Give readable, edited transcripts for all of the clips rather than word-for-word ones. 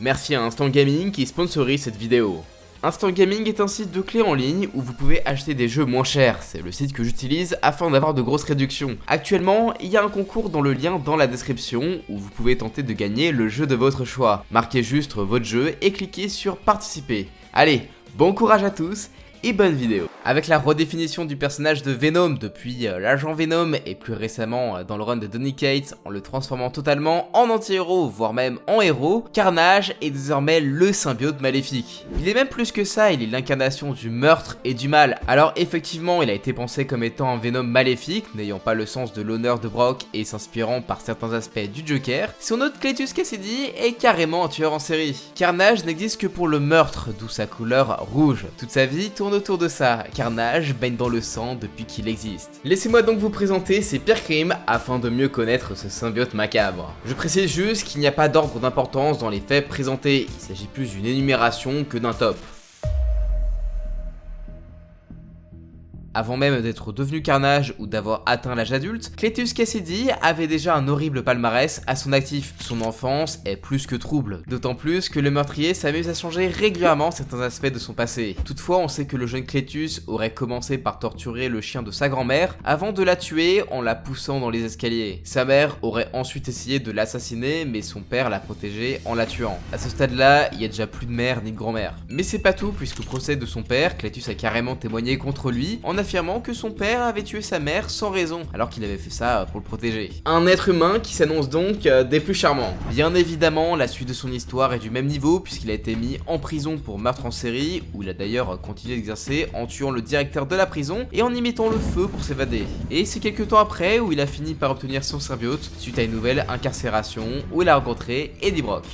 Merci à Instant Gaming qui sponsorise cette vidéo. Instant Gaming est un site de clés en ligne où vous pouvez acheter des jeux moins chers, c'est le site que j'utilise afin d'avoir de grosses réductions. Actuellement, il y a un concours dans le lien dans la description où vous pouvez tenter de gagner le jeu de votre choix. Marquez juste votre jeu et cliquez sur participer. Allez, bon courage à tous et bonne vidéo. Avec la redéfinition du personnage de Venom depuis l'agent Venom et plus récemment dans le run de Donny Cates en le transformant totalement en anti-héros voire même en héros, Carnage est désormais le symbiote maléfique. Il est même plus que ça, il est l'incarnation du meurtre et du mal. Alors effectivement il a été pensé comme étant un Venom maléfique, n'ayant pas le sens de l'honneur de Brock et s'inspirant par certains aspects du Joker. Son hôte Cletus Cassidy est carrément un tueur en série. Carnage n'existe que pour le meurtre, d'où sa couleur rouge. Toute sa vie tourne autour de ça. Carnage baigne dans le sang depuis qu'il existe. Laissez-moi donc vous présenter ses pires crimes afin de mieux connaître ce symbiote macabre. Je précise juste qu'il n'y a pas d'ordre d'importance dans les faits présentés, il s'agit plus d'une énumération que d'un top. Avant même d'être devenu Carnage ou d'avoir atteint l'âge adulte, Cletus Cassidy avait déjà un horrible palmarès à son actif. Son enfance est plus que trouble, d'autant plus que le meurtrier s'amuse à changer régulièrement certains aspects de son passé. Toutefois, on sait que le jeune Cletus aurait commencé par torturer le chien de sa grand-mère avant de la tuer en la poussant dans les escaliers. Sa mère aurait ensuite essayé de l'assassiner, mais son père l'a protégée en la tuant. À ce stade-là, il y a déjà plus de mère ni de grand-mère. Mais c'est pas tout, puisqu'au procès de son père, Cletus a carrément témoigné contre lui en affirmant que son père avait tué sa mère sans raison, alors qu'il avait fait ça pour le protéger. Un être humain qui s'annonce donc des plus charmants. Bien évidemment, la suite de son histoire est du même niveau, puisqu'il a été mis en prison pour meurtre en série, où il a d'ailleurs continué d'exercer en tuant le directeur de la prison et en y mettant le feu pour s'évader. Et c'est quelques temps après où il a fini par obtenir son symbiote, suite à une nouvelle incarcération, où il a rencontré Eddie Brock.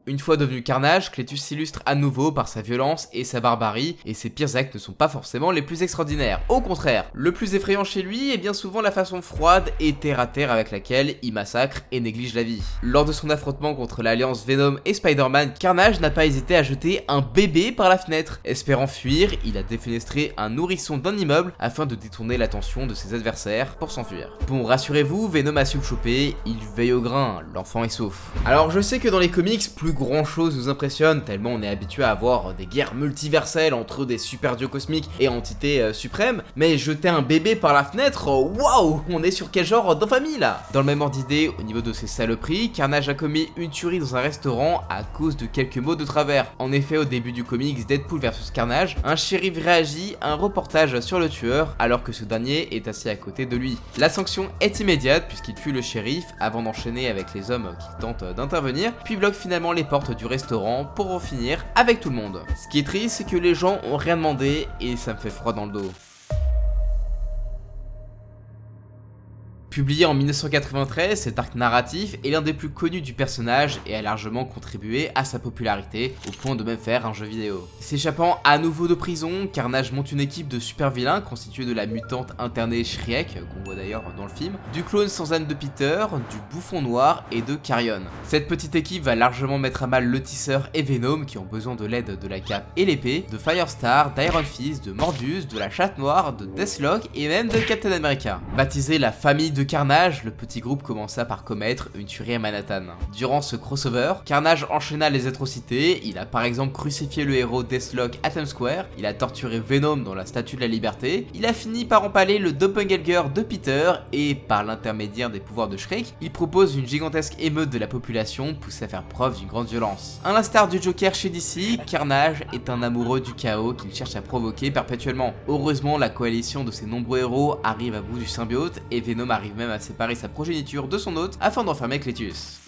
Une fois devenu Carnage, Cletus s'illustre à nouveau par sa violence et sa barbarie, et ses pires actes ne sont pas forcément les plus extraordinaires. Au contraire, le plus effrayant chez lui est bien souvent la façon froide et terre-à-terre avec laquelle il massacre et néglige la vie. Lors de son affrontement contre l'alliance Venom et Spider-Man, Carnage n'a pas hésité à jeter un bébé par la fenêtre. Espérant fuir, il a défenestré un nourrisson d'un immeuble afin de détourner l'attention de ses adversaires pour s'enfuir. Bon, rassurez-vous, Venom a su le choper, il veille au grain, l'enfant est sauf. Alors je sais que dans les comics, plus grand chose nous impressionne tellement on est habitué à avoir des guerres multiverselles entre des super dieux cosmiques et entités suprêmes, mais jeter un bébé par la fenêtre, waouh, on est sur quel genre d'infamie là? Dans le même ordre d'idée, au niveau de ces saloperies, Carnage a commis une tuerie dans un restaurant à cause de quelques mots de travers. En effet, au début du comics Deadpool vs Carnage, un shérif réagit à un reportage sur le tueur alors que ce dernier est assis à côté de lui. La sanction est immédiate puisqu'il tue le shérif avant d'enchaîner avec les hommes qui tentent d'intervenir, puis bloque finalement les portes du restaurant pour en finir avec tout le monde. Ce qui est triste, c'est que les gens ont rien demandé et ça me fait froid dans le dos. Publié en 1993, cet arc narratif est l'un des plus connus du personnage et a largement contribué à sa popularité, au point de même faire un jeu vidéo. S'échappant à nouveau de prison, Carnage monte une équipe de super vilains constituée de la mutante internée Shriek, qu'on voit d'ailleurs dans le film, du clone sans âme de Peter, du bouffon noir et de Carrion. Cette petite équipe va largement mettre à mal le Tisseur et Venom qui ont besoin de l'aide de la cape et l'épée, de Firestar, d'Iron Fist, de Morbius, de la Chatte Noire, de Deathstroke et même de Captain America. Baptisé la famille de Carnage, le petit groupe commença par commettre une tuerie à Manhattan. Durant ce crossover, Carnage enchaîna les atrocités, il a par exemple crucifié le héros Deathstroke à Times Square, il a torturé Venom dans la Statue de la Liberté, il a fini par empaler le doppelganger de Peter et, par l'intermédiaire des pouvoirs de Shriek, il propose une gigantesque émeute de la population poussée à faire preuve d'une grande violence. À l'instar du Joker chez DC, Carnage est un amoureux du chaos qu'il cherche à provoquer perpétuellement. Heureusement, la coalition de ces nombreux héros arrive à bout du symbiote et Venom arrive même à séparer sa progéniture de son hôte afin d'enfermer Cletus.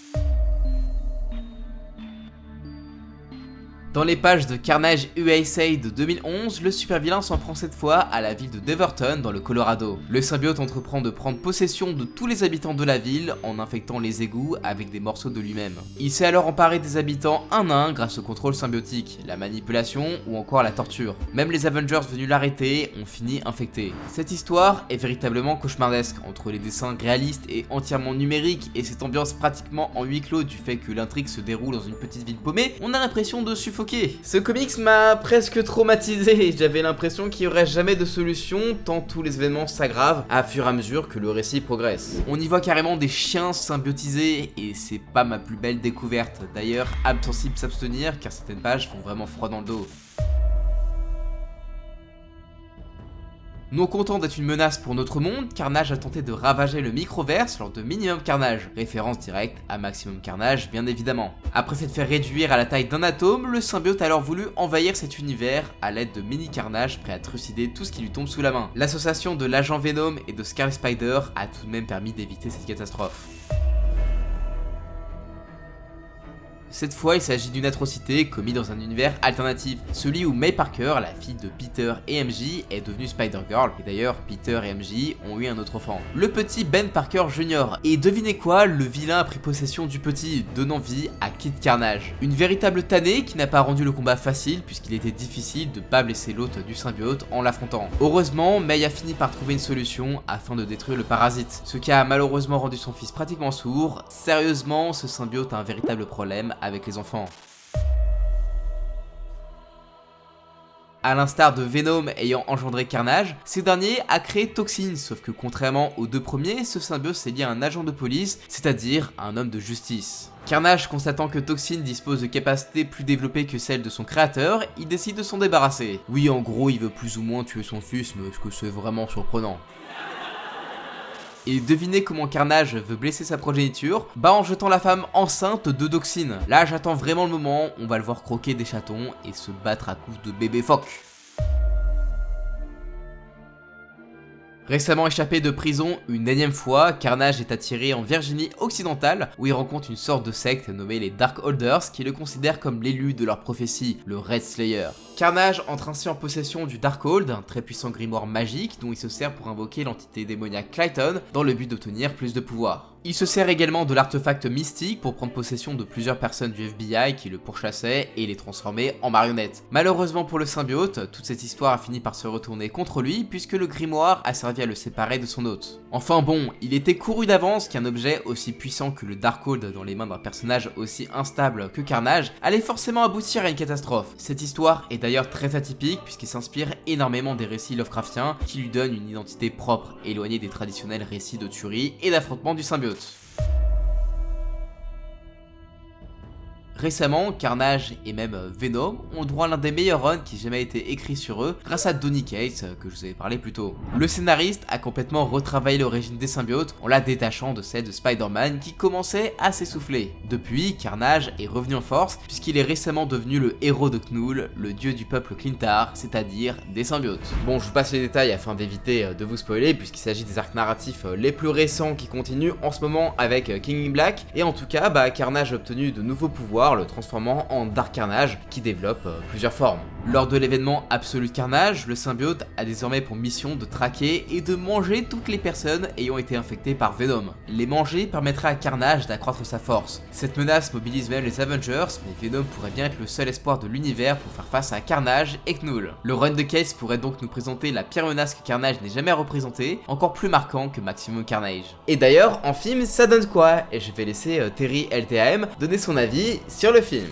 Dans les pages de Carnage USA de 2011, le super vilain s'en prend cette fois à la ville de Beaverton dans le Colorado. Le symbiote entreprend de prendre possession de tous les habitants de la ville en infectant les égouts avec des morceaux de lui-même. Il s'est alors emparé des habitants un à un grâce au contrôle symbiotique, la manipulation ou encore la torture. Même les Avengers venus l'arrêter ont fini infectés. Cette histoire est véritablement cauchemardesque, entre les dessins réalistes et entièrement numériques et cette ambiance pratiquement en huis clos du fait que l'intrigue se déroule dans une petite ville paumée, on a l'impression de suffoquer suffoqué. Ce comics m'a presque traumatisé, j'avais l'impression qu'il n'y aurait jamais de solution tant tous les événements s'aggravent à fur et à mesure que le récit progresse. On y voit carrément des chiens symbiotisés et c'est pas ma plus belle découverte. D'ailleurs, âme sensible s'abstenir car certaines pages font vraiment froid dans le dos. Non content d'être une menace pour notre monde, Carnage a tenté de ravager le microverse lors de Minimum Carnage, référence directe à Maximum Carnage bien évidemment. Après s'être fait réduire à la taille d'un atome, le symbiote a alors voulu envahir cet univers à l'aide de Mini Carnage prêt à trucider tout ce qui lui tombe sous la main. L'association de l'agent Venom et de Scarlet Spider a tout de même permis d'éviter cette catastrophe. Cette fois, il s'agit d'une atrocité commise dans un univers alternatif, celui où May Parker, la fille de Peter et MJ, est devenue Spider-Girl, et d'ailleurs, Peter et MJ ont eu un autre enfant, le petit Ben Parker Jr. Et devinez quoi, le vilain a pris possession du petit, donnant vie à Kid Carnage. Une véritable tannée qui n'a pas rendu le combat facile, puisqu'il était difficile de pas blesser l'hôte du symbiote en l'affrontant. Heureusement, May a fini par trouver une solution afin de détruire le parasite, ce qui a malheureusement rendu son fils pratiquement sourd. Sérieusement, ce symbiote a un véritable problème avec les enfants. A l'instar de Venom ayant engendré Carnage, ce dernier a créé Toxin, sauf que contrairement aux deux premiers, ce symbiote s'est lié à un agent de police, c'est-à-dire un homme de justice. Carnage, constatant que Toxin dispose de capacités plus développées que celles de son créateur, il décide de s'en débarrasser. Oui, en gros, il veut plus ou moins tuer son fils, mais est-ce que c'est vraiment surprenant ? Et devinez comment Carnage veut blesser sa progéniture? Bah en jetant la femme enceinte de Toxin. Là j'attends vraiment le moment, on va le voir croquer des chatons et se battre à coups de bébé phoque. Récemment échappé de prison une énième fois, Carnage est attiré en Virginie occidentale où il rencontre une sorte de secte nommée les Darkholders qui le considèrent comme l'élu de leur prophétie, le Red Slayer. Carnage entre ainsi en possession du Darkhold, un très puissant grimoire magique dont il se sert pour invoquer l'entité démoniaque Clayton dans le but d'obtenir plus de pouvoir. Il se sert également de l'artefact mystique pour prendre possession de plusieurs personnes du FBI qui le pourchassaient et les transformer en marionnettes. Malheureusement pour le symbiote, toute cette histoire a fini par se retourner contre lui puisque le grimoire a servi à le séparer de son hôte. Enfin bon, il était couru d'avance qu'un objet aussi puissant que le Darkhold dans les mains d'un personnage aussi instable que Carnage allait forcément aboutir à une catastrophe. Cette histoire est d'ailleurs très atypique puisqu'il s'inspire énormément des récits Lovecraftiens qui lui donnent une identité propre, éloignée des traditionnels récits de tuerie et d'affrontement du symbiote. Récemment, Carnage et même Venom ont droit à l'un des meilleurs runs qui ait jamais été écrit sur eux grâce à Donny Cates que je vous avais parlé plus tôt. Le scénariste a complètement retravaillé l'origine des symbiotes en la détachant de celle de Spider-Man qui commençait à s'essouffler. Depuis, Carnage est revenu en force puisqu'il est récemment devenu le héros de Knull, le dieu du peuple Clintar, c'est-à-dire des symbiotes. Bon, je vous passe les détails afin d'éviter de vous spoiler puisqu'il s'agit des arcs narratifs les plus récents qui continuent en ce moment avec King in Black et en tout cas, Carnage a obtenu de nouveaux pouvoirs, le transformant en Dark Carnage qui développe plusieurs formes. Lors de l'événement Absolute Carnage, le symbiote a désormais pour mission de traquer et de manger toutes les personnes ayant été infectées par Venom. Les manger permettrait à Carnage d'accroître sa force. Cette menace mobilise même les Avengers, mais Venom pourrait bien être le seul espoir de l'univers pour faire face à Carnage et Knull. Le run de Case pourrait donc nous présenter la pire menace que Carnage n'ait jamais représentée, encore plus marquant que Maximum Carnage. Et d'ailleurs, en film, ça donne quoi? Et je vais laisser Terry LTAM donner son avis sur le film.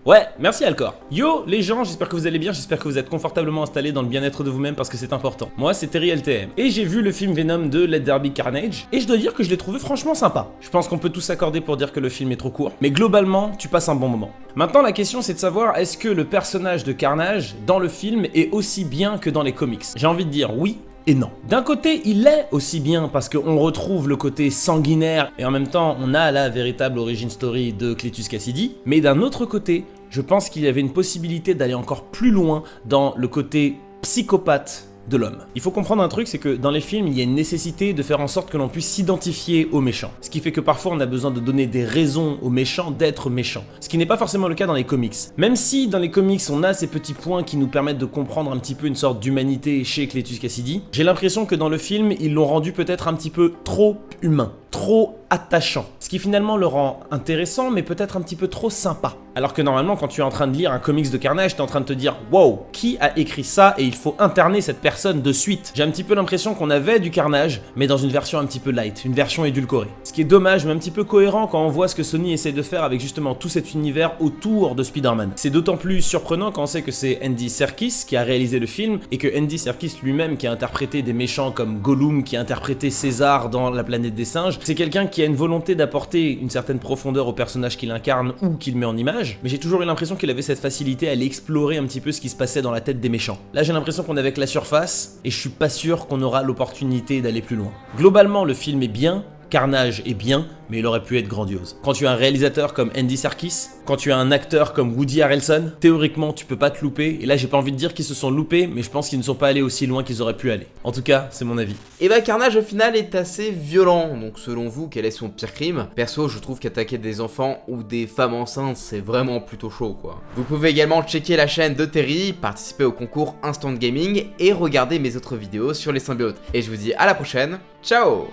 Ouais, merci Alcor. Yo les gens, j'espère que vous allez bien, j'espère que vous êtes confortablement installés dans le bien-être de vous-même parce que c'est important. Moi c'est Terry LTM et j'ai vu le film Venom de Let There Be Carnage et je dois dire que je l'ai trouvé franchement sympa. Je pense qu'on peut tous s'accorder pour dire que le film est trop court, mais globalement tu passes un bon moment. Maintenant la question c'est de savoir est-ce que le personnage de Carnage dans le film est aussi bien que dans les comics? J'ai envie de dire oui et non. D'un côté, il est aussi bien parce qu'on retrouve le côté sanguinaire et en même temps, on a la véritable origin story de Cletus Kasady. Mais d'un autre côté, je pense qu'il y avait une possibilité d'aller encore plus loin dans le côté psychopathe de l'homme. Il faut comprendre un truc, c'est que dans les films, il y a une nécessité de faire en sorte que l'on puisse s'identifier aux méchants. Ce qui fait que parfois on a besoin de donner des raisons aux méchants d'être méchants. Ce qui n'est pas forcément le cas dans les comics. Même si dans les comics on a ces petits points qui nous permettent de comprendre un petit peu une sorte d'humanité chez Cletus Kasady, j'ai l'impression que dans le film, ils l'ont rendu peut-être un petit peu trop humain. trop attachant. Ce qui finalement le rend intéressant, mais peut-être un petit peu trop sympa. Alors que normalement, quand tu es en train de lire un comics de Carnage, tu es en train de te dire « Wow, qui a écrit ça et il faut interner cette personne de suite ». J'ai un petit peu l'impression qu'on avait du Carnage, mais dans une version un petit peu light, une version édulcorée. Ce qui est dommage, mais un petit peu cohérent quand on voit ce que Sony essaie de faire avec justement tout cet univers autour de Spider-Man. C'est d'autant plus surprenant quand on sait que c'est Andy Serkis qui a réalisé le film, et que Andy Serkis lui-même, qui a interprété des méchants comme Gollum, qui a interprété César dans La planète des singes, c'est quelqu'un qui a une volonté d'apporter une certaine profondeur au personnage qu'il incarne ou qu'il met en image, mais j'ai toujours eu l'impression qu'il avait cette facilité à aller explorer un petit peu ce qui se passait dans la tête des méchants. Là, j'ai l'impression qu'on est avec la surface, et je suis pas sûr qu'on aura l'opportunité d'aller plus loin. Globalement, le film est bien, Carnage est bien, mais il aurait pu être grandiose. Quand tu as un réalisateur comme Andy Serkis, quand tu as un acteur comme Woody Harrelson, théoriquement tu peux pas te louper, et là j'ai pas envie de dire qu'ils se sont loupés, mais je pense qu'ils ne sont pas allés aussi loin qu'ils auraient pu aller. En tout cas, c'est mon avis. Et bah Carnage au final est assez violent, donc selon vous, quel est son pire crime? Perso, je trouve qu'attaquer des enfants ou des femmes enceintes, c'est vraiment plutôt chaud quoi. Vous pouvez également checker la chaîne de Terry, participer au concours Instant Gaming et regarder mes autres vidéos sur les symbiotes. Et je vous dis à la prochaine, ciao!